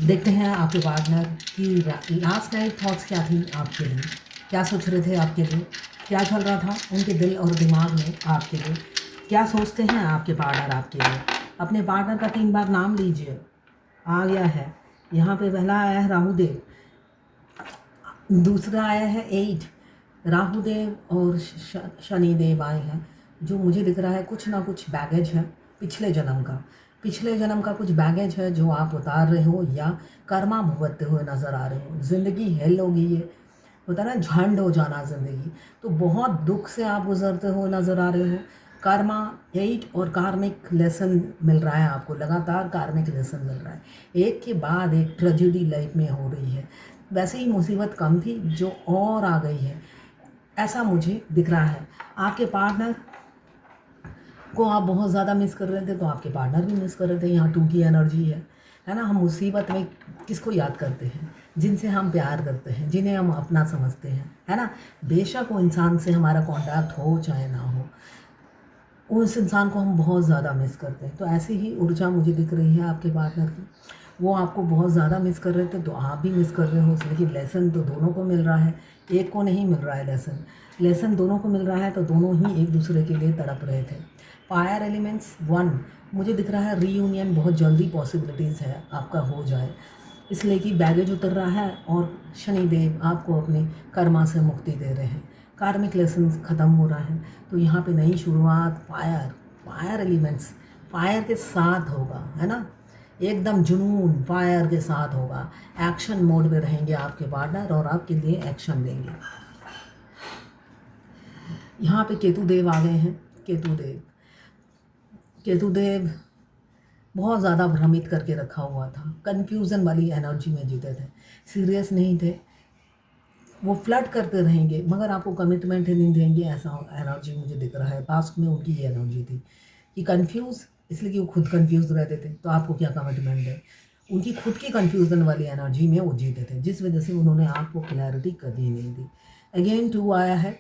देखते हैं आपके पार्टनर की लास्ट नाइट थॉट्स क्या थी आपके लिए, क्या सोच रहे थे आपके लिए, क्या चल रहा था उनके दिल और दिमाग में आपके लिए, क्या सोचते हैं आपके पार्टनर आपके लिए। अपने पार्टनर का 3 बार नाम लीजिए। आ गया है यहाँ पे, पहला आया है राहु देव, दूसरा आया है 8, राहु देव और शनि देव आए हैं। जो मुझे दिख रहा है कुछ ना कुछ बैगेज है पिछले जन्म का कुछ बैगेज है जो आप उतार रहे हो या कर्मा भुगतते हुए नज़र आ रहे हो। ज़िंदगी हेल होगी, ये होता है ना झंड हो जाना ज़िंदगी, तो बहुत दुख से आप गुजरते हो नज़र आ रहे हो। कर्मा 8 और कार्मिक लेसन मिल रहा है आपको, लगातार कार्मिक लेसन मिल रहा है, एक के बाद एक ट्रेजेडी लाइफ में हो रही है। वैसे ही मुसीबत कम थी जो और आ गई है, ऐसा मुझे दिख रहा है। आपके पार्टनर को आप बहुत ज़्यादा मिस कर रहे थे तो आपके पार्टनर भी मिस कर रहे थे। यहाँ 2 की एनर्जी है ना। हम मुसीबत में किसको याद करते हैं? जिनसे हम प्यार करते हैं, जिन्हें हम अपना समझते हैं, है ना। बेशक वो इंसान से हमारा कांटेक्ट हो चाहे ना हो, उस इंसान को हम बहुत ज़्यादा मिस करते हैं। तो ऐसी ही ऊर्जा मुझे दिख रही है आपके पार्टनर की। वो आपको बहुत ज़्यादा मिस कर रहे थे तो आप भी मिस कर रहे हो। लेकिन लेसन तो दोनों को मिल रहा है, एक को नहीं मिल रहा है लेसन दोनों को मिल रहा है, तो दोनों ही एक दूसरे के लिए तड़प रहे थे। फायर एलिमेंट्स 1 मुझे दिख रहा है, रीयूनियन बहुत जल्दी पॉसिबिलिटीज़ है आपका हो जाए, इसलिए कि बैगेज उतर रहा है और शनिदेव आपको अपने कर्मा से मुक्ति दे रहे हैं। कार्मिक लेसन ख़त्म हो रहा है, तो यहाँ पे नई शुरुआत फायर एलिमेंट्स फायर के साथ होगा, है ना। एकदम जुनून फायर के साथ होगा। एक्शन मोड में रहेंगे आपके पार्टनर और आपके लिए एक्शन लेंगे। यहाँ पे केतु देव आ गए हैं। केतु देव बहुत ज़्यादा भ्रमित करके रखा हुआ था, कन्फ्यूज़न वाली एनर्जी में जीते थे, सीरियस नहीं थे। वो फ्लर्ट करते रहेंगे मगर आपको कमिटमेंट ही नहीं देंगे, ऐसा एनर्जी मुझे दिख रहा है। पास्ट में उनकी ये एनर्जी थी कि कन्फ्यूज़, इसलिए कि वो खुद कन्फ्यूज़ रहते थे, तो आपको क्या कमिटमेंट है। उनकी खुद की कन्फ्यूज़न वाली एनर्जी में वो जीते थे, जिस वजह से उन्होंने आपको क्लैरिटी कभी नहीं दी। अगेन 2 आया है,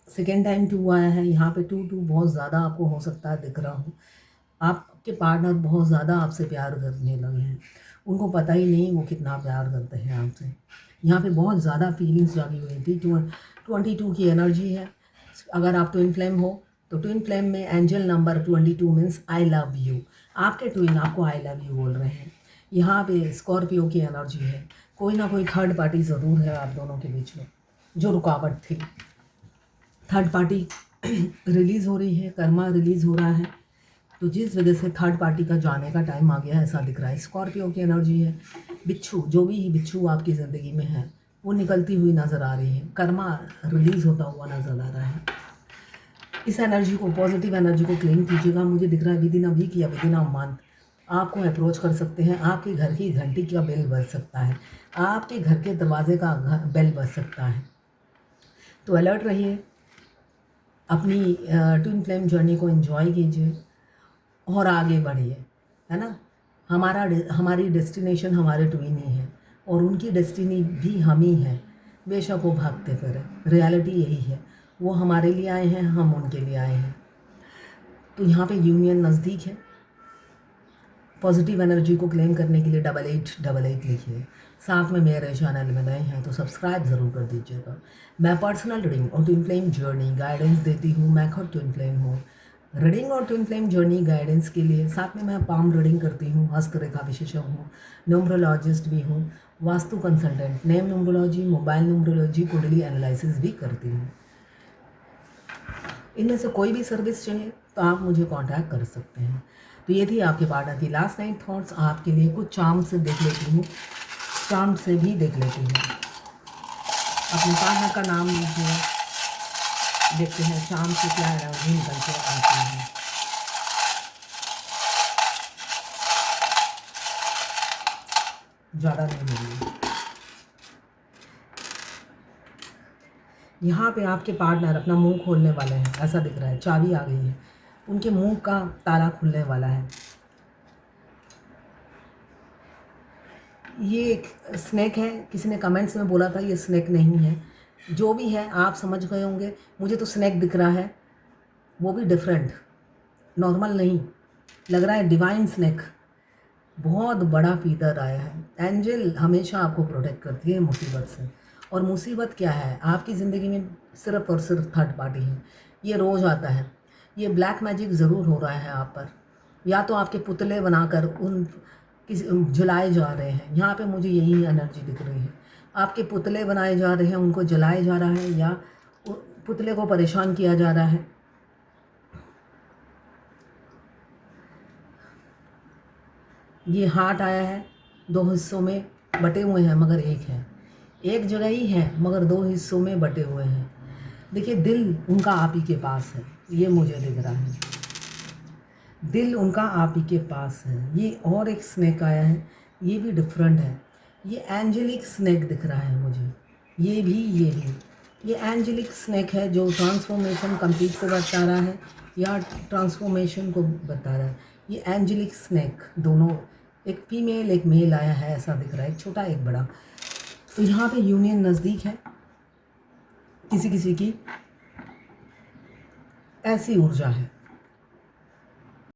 सेकेंड टाइम 2 आया है। यहाँ पे 2 बहुत ज़्यादा आपको हो सकता है दिख रहा हो। आपके पार्टनर बहुत ज़्यादा आपसे प्यार करने लगे हैं, उनको पता ही नहीं वो कितना प्यार करते हैं आपसे। यहाँ पे बहुत ज़्यादा फीलिंग्स जागी हुई थी। 22 की एनर्जी है। अगर आप ट्विन फ्लेम हो तो ट्विन फ्लेम में angel number 22 means I love you. आपके ट्विन आपको आई लव यू बोल रहे हैं। यहाँ पे स्कॉर्पियो की एनर्जी है, कोई ना कोई थर्ड पार्टी ज़रूर है आप दोनों के बीच में जो रुकावट थी। थर्ड पार्टी रिलीज़ हो रही है, कर्मा रिलीज़ हो रहा है, तो जिस वजह से थर्ड पार्टी का जाने का टाइम आ गया ऐसा दिख रहा है। स्कॉर्पियो की एनर्जी है। बिच्छू, जो भी बिच्छू आपकी ज़िंदगी में है वो निकलती हुई नज़र आ रही है, कर्मा रिलीज़ होता हुआ नज़र आ रहा है। इस एनर्जी को, पॉजिटिव एनर्जी को क्लेम कीजिएगा। मुझे दिख रहा है विदिन अ वीक या विदिन अ मंथ आपको अप्रोच कर सकते हैं। आपके घर की घंटी का बेल बज सकता है, आपके घर के दरवाजे का बेल बज सकता है। तो अलर्ट रहिए, अपनी ट्विन फ्लेम जर्नी को एंजॉय कीजिए और आगे बढ़िए, है ना। हमारी डेस्टिनेशन हमारे ट्विन ही है और उनकी डेस्टिनी भी हम ही हैं। बेशक वो भागते फिरे, रियलिटी यही है। वो हमारे लिए आए हैं, हम उनके लिए आए हैं। तो यहाँ पे यूनियन नज़दीक है। पॉजिटिव एनर्जी को क्लेम करने के लिए 8888 लिखिए। साथ में मेरे चैनल में नए हैं तो सब्सक्राइब ज़रूर कर दीजिएगा। मैं पर्सनल रीडिंग और ट्विन फ्लेम जर्नी गाइडेंस देती हूँ। मैं खुद ट्विन फ्लेम हूँ। रीडिंग और ट्विन फ्लेम जर्नी गाइडेंस के लिए साथ में मैं पाम रीडिंग करती हूँ, हस्तरेखा विशेषज्ञ हूँ, न्यूमरोलॉजिस्ट भी हूँ, vastu consultant, name numerology, mobile numerology, कुंडली एनालिसिस भी करती हूँ। इनमें से कोई भी सर्विस चाहिए तो आप मुझे कांटेक्ट कर सकते हैं। तो ये थी आपके पार्टनर की लास्ट नाइट थॉट्स आपके लिए। कुछ चार्म से देख लेती हूँ, चार्म से भी देख लेती हूँ। अपने पार्टनर का नाम लीजिए, देखते हैं चार्म से क्या एनर्जी निकल के आती है। ज़्यादा नहीं मिली। यहाँ पे आपके पार्टनर अपना मुंह खोलने वाले हैं, ऐसा दिख रहा है। चाबी आ गई है, उनके मुंह का ताला खुलने वाला है। ये एक स्नैक है, किसी ने कमेंट्स में बोला था ये स्नैक नहीं है। जो भी है आप समझ गए होंगे। मुझे तो स्नैक दिख रहा है, वो भी डिफरेंट, नॉर्मल नहीं लग रहा है, डिवाइन स्नैक। बहुत बड़ा फीदर आया है। एंजल हमेशा आपको प्रोटेक्ट करती है मुसीबत से। और मुसीबत क्या है आपकी ज़िंदगी में, सिर्फ़ और सिर्फ थर्ड पार्टी है। ये रोज़ आता है। ये ब्लैक मैजिक ज़रूर हो रहा है आप पर, या तो आपके पुतले बनाकर उन किसी जलाए जा रहे हैं। यहाँ पे मुझे यही एनर्जी दिख रही है। आपके पुतले बनाए जा रहे हैं, उनको जलाया जा रहा है, या पुतले को परेशान किया जा रहा है। ये हार्ट आया है, दो हिस्सों में बटे हुए हैं मगर एक है। एक जगह ही है मगर दो हिस्सों में बटे हुए हैं। देखिए दिल उनका आप ही के पास है, ये मुझे दिख रहा है। दिल उनका आप ही के पास है। ये और एक स्नेक आया है, ये भी डिफरेंट है। ये एंजेलिक स्नेक दिख रहा है मुझे। ये भी ये एंजेलिक स्नेक है जो ट्रांसफॉर्मेशन कंप्लीट को बता रहा है या ट्रांसफॉर्मेशन को बता रहा है। ये एंजेलिक स्नेक दोनों, एक फीमेल एक मेल आया है, ऐसा दिख रहा है, एक छोटा एक बड़ा। तो यहाँ पे यूनियन नज़दीक है किसी किसी की, ऐसी ऊर्जा है।